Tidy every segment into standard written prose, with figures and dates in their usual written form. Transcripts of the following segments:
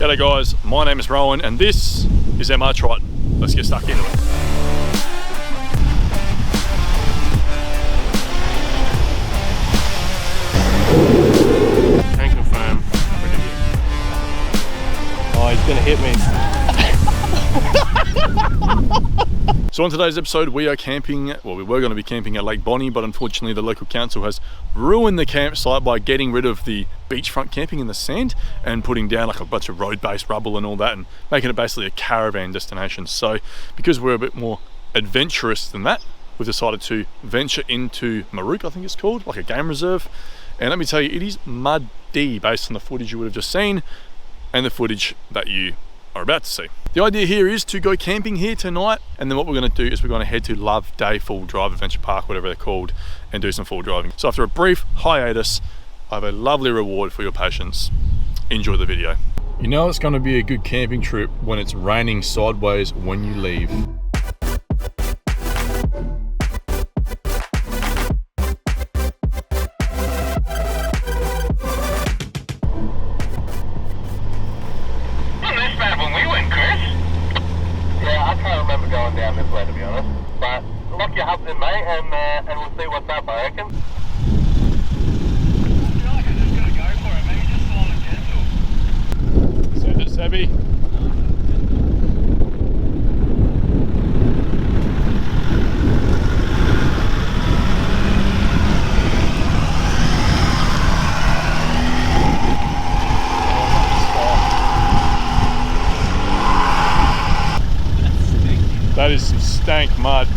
G'day guys, my name is Rowan and this is MR Trot. Let's get stuck into it. Can confirm. Oh, he's gonna hit me. So on today's episode we are camping, well we were going to be camping at Lake Bonnie, but unfortunately the local council has ruined the campsite by getting rid of the beachfront camping in the sand and putting down like a bunch of road-based rubble and all that and making it basically a caravan destination. So because we're a bit more adventurous than that, we've decided to venture into Marook, I think it's called, like a game reserve. And let me tell you, it is muddy based on the footage you would have just seen and the footage that you are about to see. The idea here is to go camping here tonight, and then what we're going to do is we're going to head to Love Day Full Drive Adventure Park, whatever they're called, and do some full driving. So after a brief hiatus, I have a lovely reward for your patience. Enjoy the video. You know it's going to be a good camping trip when it's raining sideways when you leave. Going down this way, to be honest, but lock your hubs in, mate, and we'll see what's up, I reckon. I feel like I'm just gonna go for it, maybe just slow and gentle. Send it, Sebby. That is some stank mud.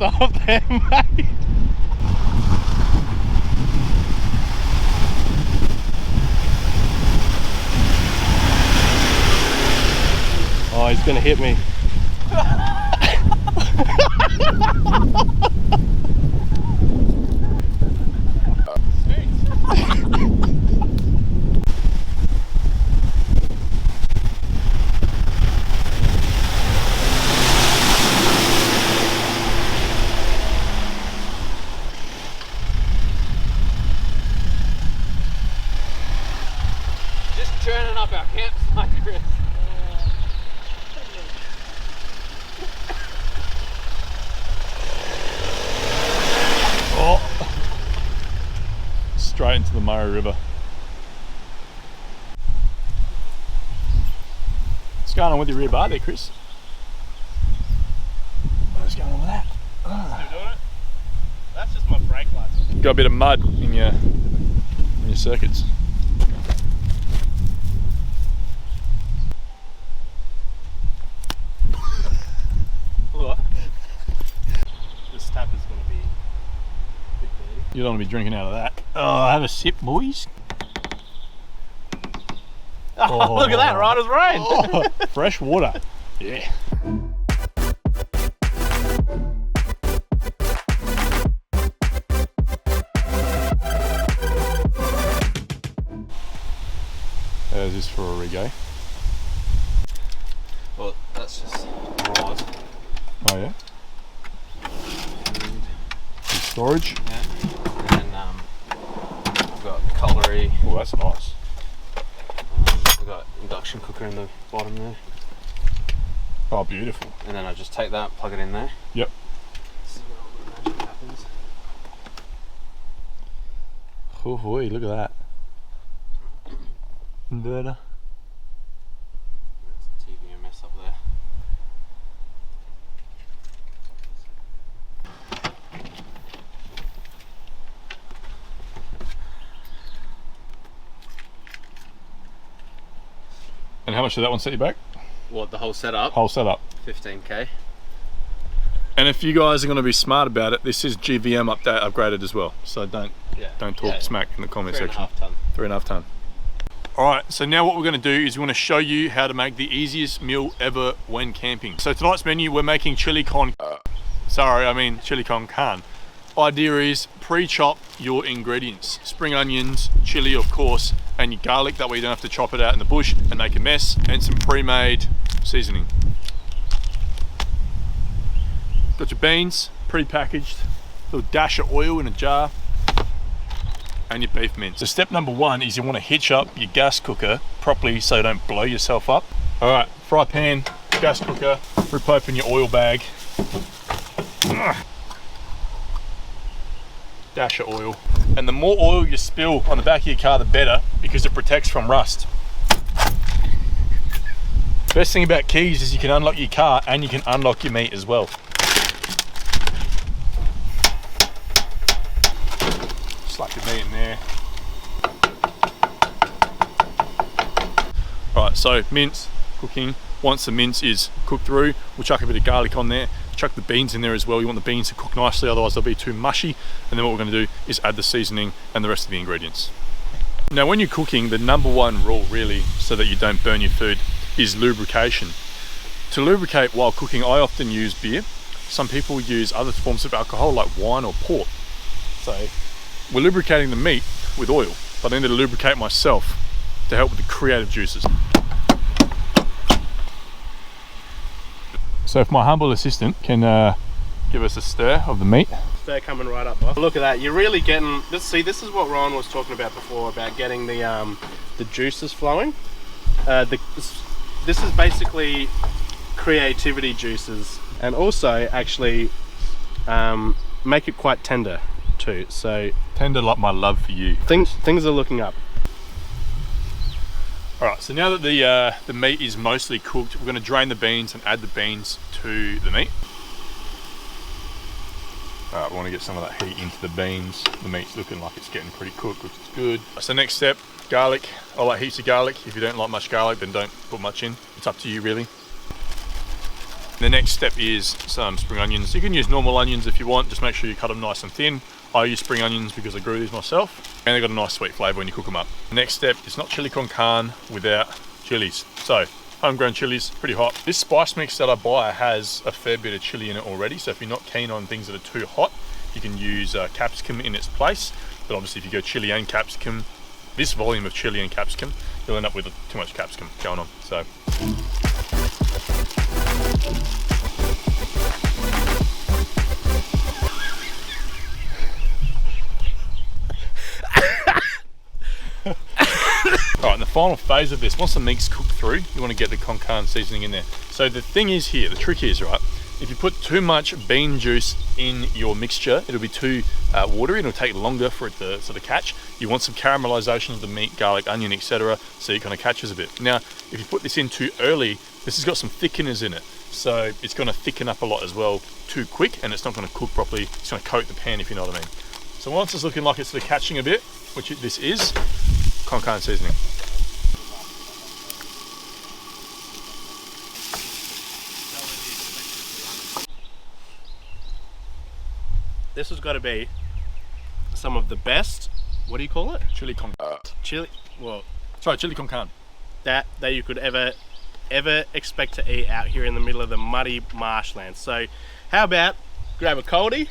Stop there, mate. Oh, he's gonna hit me. Turning up our campsite, Chris. Oh, straight into the Murray River. What's going on with your rear bar there, Chris? What's going on with that? Still doing it? That's just my brake lights. Got a bit of mud in your circuits. What? This tap is going to be a bit dirty. You don't want to be drinking out of that. Oh, have a sip, boys. Oh, look at that, right as rain. Oh, fresh water. Yeah. How's this for a rig, eh? Well, that's just rod. Oh yeah? And, Storage? yeah. And then we've got cutlery. Oh, that's nice. We've got induction cooker in the bottom there. Oh, beautiful. And then I just take that, plug it in there. Yep. See what all the magic happens. Oh, boy, look at that. Inverter. There's a TV mess up there. And how much did that one set you back? What, the whole setup? Whole setup. 15k. And if you guys are going to be smart about it, this is GVM upgraded as well. So don't talk smack in the comment section. 3.5 ton. 3.5 ton. All right, so now what we're going to do is we're going to show you how to make the easiest meal ever when camping. So tonight's menu, we're making chili con carne. Idea is pre-chop your ingredients. Spring onions, chili of course, and your garlic, that way you don't have to chop it out in the bush and make a mess, and some pre-made seasoning. Got your beans, pre-packaged, little dash of oil in a jar, and your beef mince. So step number one is you want to hitch up your gas cooker properly so you don't blow yourself up. All right, fry pan, gas cooker, rip open your oil bag. Dash of oil. And the more oil you spill on the back of your car, the better, because it protects from rust. Best thing about keys is you can unlock your car and you can unlock your meat as well. Slap your meat in there. Alright, so mince, cooking. Once the mince is cooked through, we'll chuck a bit of garlic on there. Chuck the beans in there as well. You want the beans to cook nicely, otherwise they'll be too mushy. And then what we're going to do is add the seasoning and the rest of the ingredients. Now when you're cooking, the number one rule really, so that you don't burn your food, is lubrication. To lubricate while cooking, I often use beer. Some people use other forms of alcohol like wine or port. So we're lubricating the meat with oil, but I need to lubricate myself to help with the creative juices. So if my humble assistant can give us a stir of the meat. Stir coming right up, boss. Look at that. You're really getting this. See, this is what Ryan was talking about before, about getting the juices flowing. This is basically creativity juices, and also actually make it quite tender too. So tender like my love for you. Things are looking up. Alright, so now that the meat is mostly cooked, we're going to drain the beans and add the beans to the meat. Alright, we want to get some of that heat into the beans. The meat's looking like it's getting pretty cooked, which is good. So next step, garlic. I like heaps of garlic. If you don't like much garlic, then don't put much in. It's up to you really. The next step is some spring onions. You can use normal onions if you want, just make sure you cut them nice and thin. I use spring onions because I grew these myself, and they've got a nice sweet flavour when you cook them up. The next step is not chili con carne without chilies. So, homegrown chilies, pretty hot. This spice mix that I buy has a fair bit of chili in it already, so if you're not keen on things that are too hot, you can use capsicum in its place. But obviously if you go chili and capsicum, this volume of chili and capsicum, you'll end up with too much capsicum going on. So. Alright, and the final phase of this, once the meat's cooked through, you want to get the con carne seasoning in there. So the thing is here, the trick is, right, if you put too much bean juice in your mixture, it'll be too watery and it'll take longer for it to sort of catch. You want some caramelization of the meat, garlic, onion, etc., so it kind of catches a bit. Now, if you put this in too early, this has got some thickeners in it, so it's going to thicken up a lot as well too quick, and it's not going to cook properly. It's going to coat the pan, if you know what I mean. So once it's looking like it's sort of catching a bit, which this is, con carne seasoning. This has got to be some of the best, what do you call it? Chili con Chili, well, sorry, chili con carne. That you could ever expect to eat out here in the middle of the muddy marshlands. So how about grab a coldie,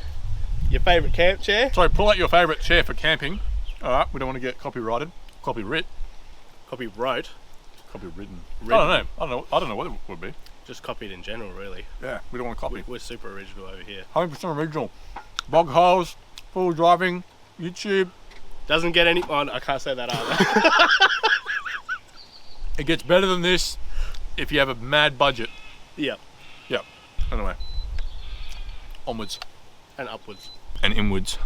your favourite camp chair. Sorry, pull out your favourite chair for camping. Alright, we don't want to get copyrighted. Copywritten. I don't know what it would be. Just copied in general, really. Yeah, we don't want to copy. We're super original over here. 100% original. Bog holes, full driving, YouTube. Doesn't get any, oh, I can't say that either. It gets better than this if you have a mad budget. Yep. Yep. Anyway. Onwards. And upwards. And inwards.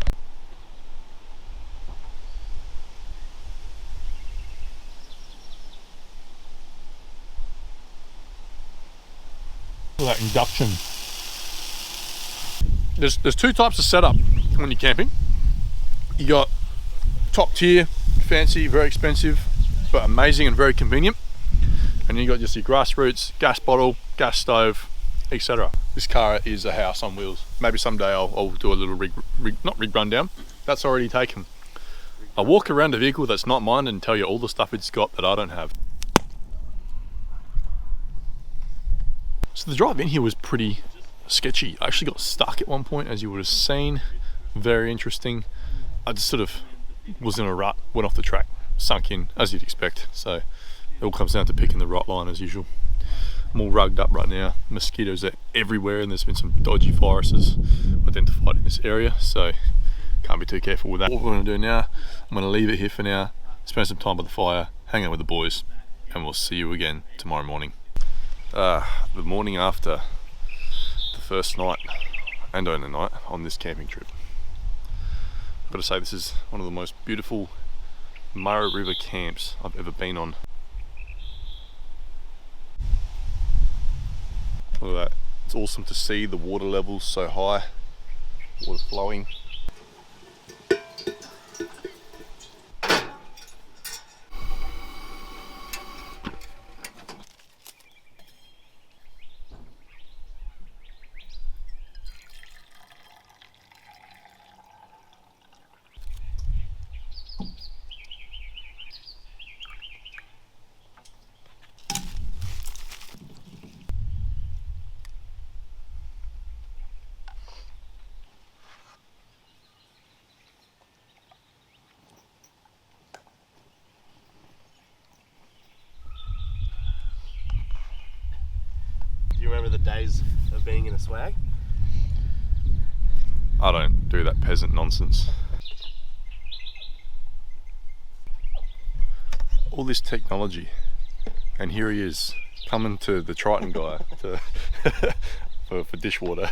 That induction. There's two types of setup when you're camping. You got top tier, fancy, very expensive, but amazing and very convenient. And then you got just your grassroots, gas bottle, gas stove, etc. This car is a house on wheels. Maybe someday I'll do a little not rig rundown. That's already taken. I'll walk around a vehicle that's not mine and tell you all the stuff it's got that I don't have. So the drive in here was pretty sketchy. I actually got stuck at one point, as you would have seen. Very interesting. I just sort of was in a rut, went off the track, sunk in, as you'd expect. So it all comes down to picking the right line as usual. I'm all rugged up right now. Mosquitoes are everywhere, and there's been some dodgy viruses identified in this area, so can't be too careful with that. What we're going to do now, I'm going to leave it here for now, spend some time by the fire, hang out with the boys, and we'll see you again tomorrow morning. The morning after the first night and only night on this camping trip. I've got to say, this is one of the most beautiful Murray River camps I've ever been on. Look at that. It's awesome to see the water levels so high, water flowing. Do you remember the days of being in a swag? I don't do that peasant nonsense. All this technology, and here he is coming to the Triton guy to for dishwater.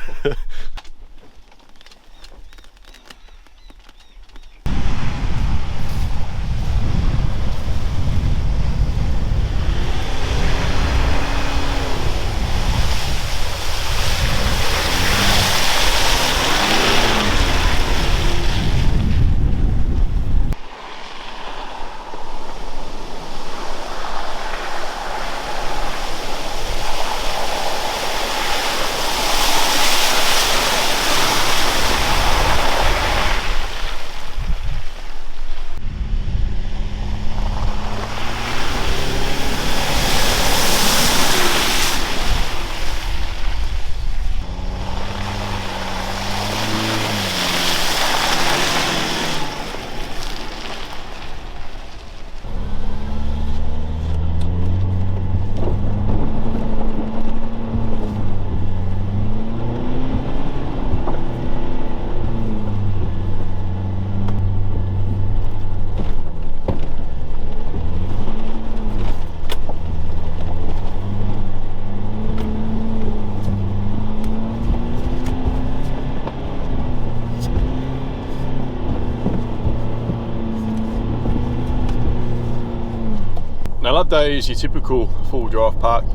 Now that day is your typical full drive park.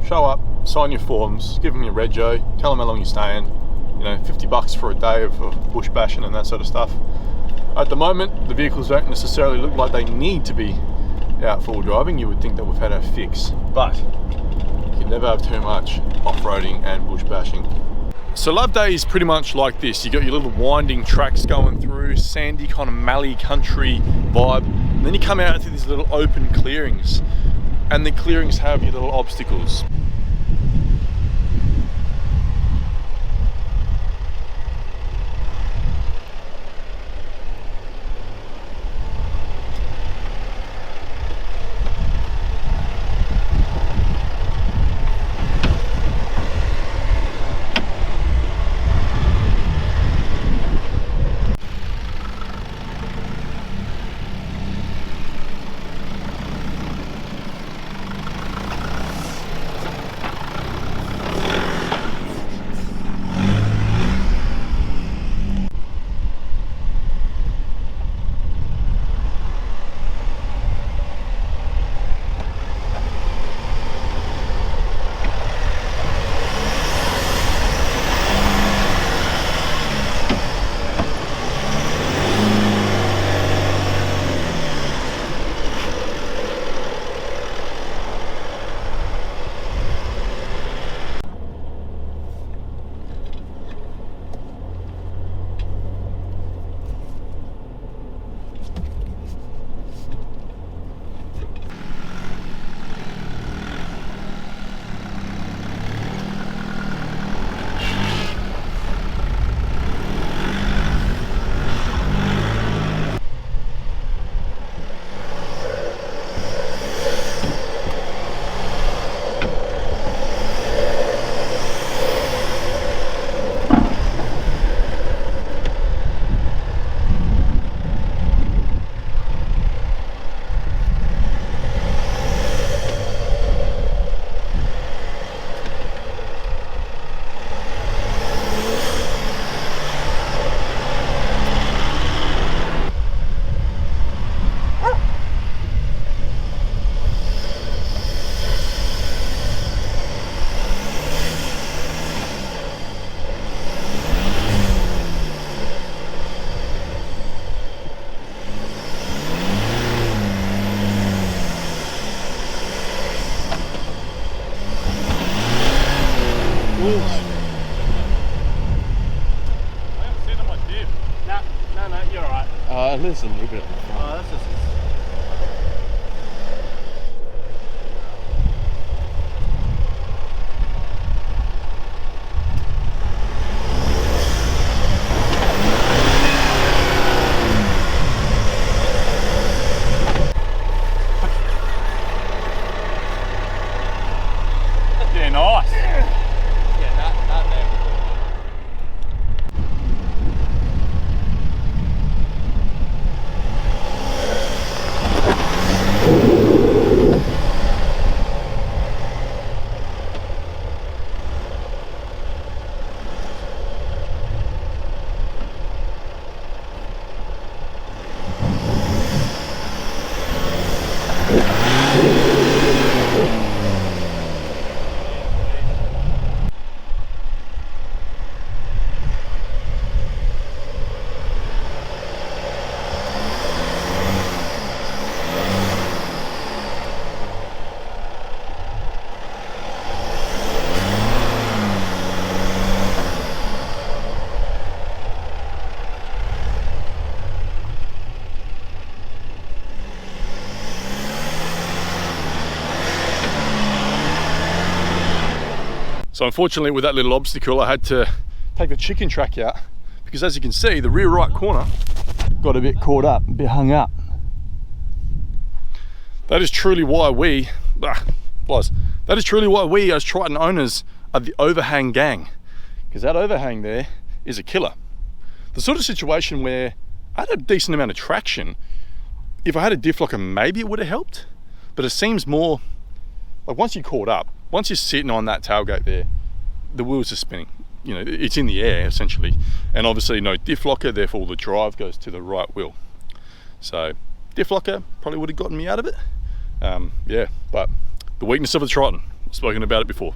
Show up, sign your forms, give them your rego, tell them how long you're staying. You know, $50 for a day of bush bashing and that sort of stuff. At the moment, the vehicles don't necessarily look like they need to be out full driving. You would think that we've had our fix, but you can never have too much off-roading and bush bashing. So Love Day is pretty much like this. You got your little winding tracks going through, sandy kind of mallee country vibe, and then you come out into these little open clearings, and the clearings have your little obstacles. There's a little bit on the front. Oh, that's just... Yeah, nice. Yeah, that there. So unfortunately with that little obstacle I had to take the chicken track out because as you can see the rear right corner got a bit caught up, a bit hung up. That is truly why we, that is truly why we as Triton owners are the overhang gang, because that overhang there is a killer. The sort of situation where I had a decent amount of traction. If I had a diff locker maybe it would have helped, but it seems more like once you're caught up, once you're sitting on that tailgate there, the wheels are spinning. You know, it's in the air essentially. And obviously no diff locker, therefore the drive goes to the right wheel. So diff locker probably would have gotten me out of it. Yeah, but the weakness of the Triton, I've spoken about it before.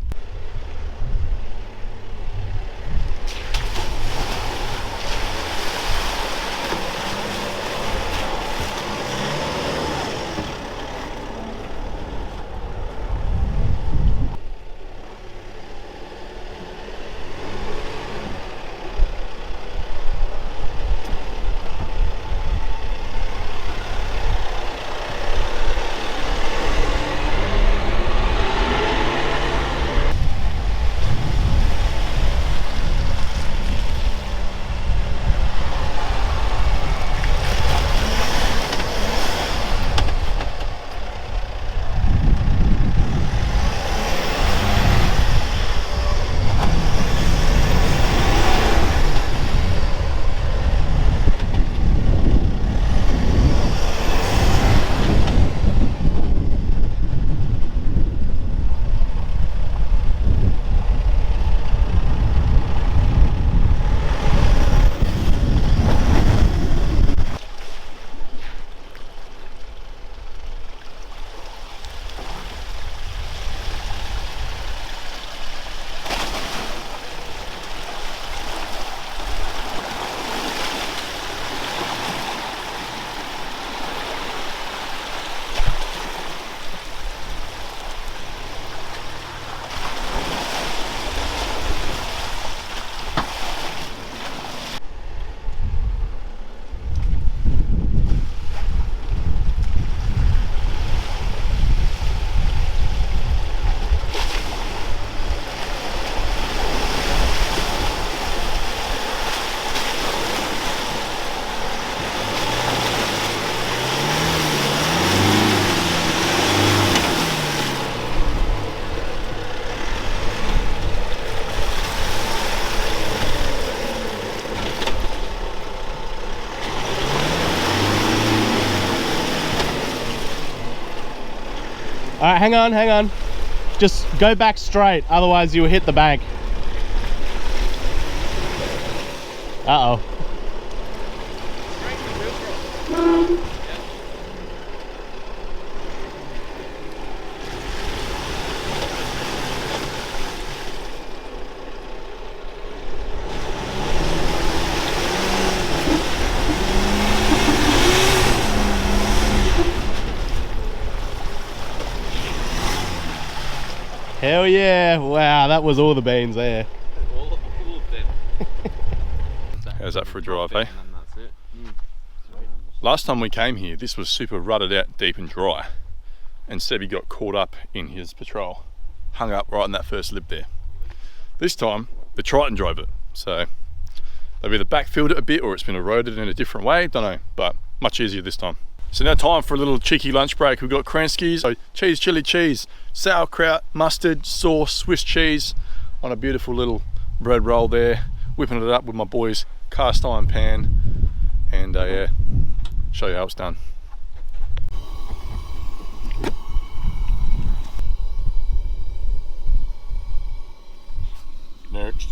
All right, hang on. Just go back straight, otherwise you'll hit the bank. Uh-oh. Hell yeah, wow, that was all the beans there. All of them. How's that for a drive, eh? And that's it. Sweet. Last time we came here, this was super rutted out, deep and dry. And Sebby got caught up in his patrol. Hung up right in that first lip there. This time, the Triton drove it. So they've either backfilled it a bit or it's been eroded in a different way, don't know, but much easier this time. So now time for a little cheeky lunch break. We've got Kranski's, so cheese, chili cheese, sauerkraut, mustard, sauce, Swiss cheese on a beautiful little bread roll there. Whipping it up with my boys' cast iron pan. And yeah, show you how it's done. Next.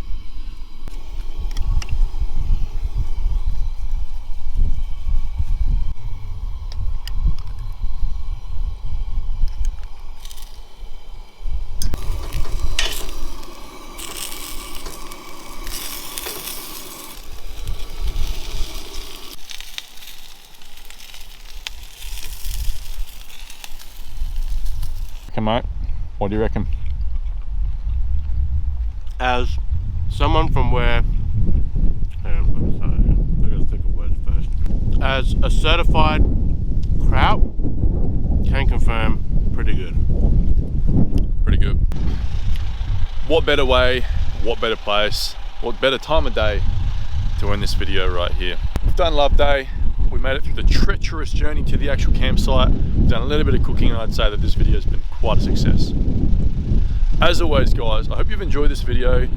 Okay, mate, what do you reckon? As someone from where, hang on, I gotta think of words first. As a certified kraut, can confirm, pretty good. Pretty good. What better way, what better place, what better time of day to end this video right here. We've done Love Day. We made it through the treacherous journey to the actual campsite. We've done a little bit of cooking, and I'd say that this video has been quite a success. As always, guys, I hope you've enjoyed this video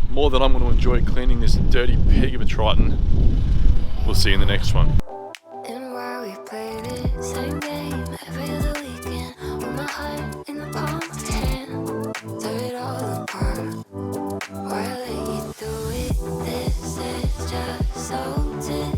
more than I'm going to enjoy cleaning this dirty pig of a Triton. We'll see you in the next one. And why we play this same game every other weekend, with my heart in the palm of your hand, tear it all apart. Why I let you do it? This is just so different.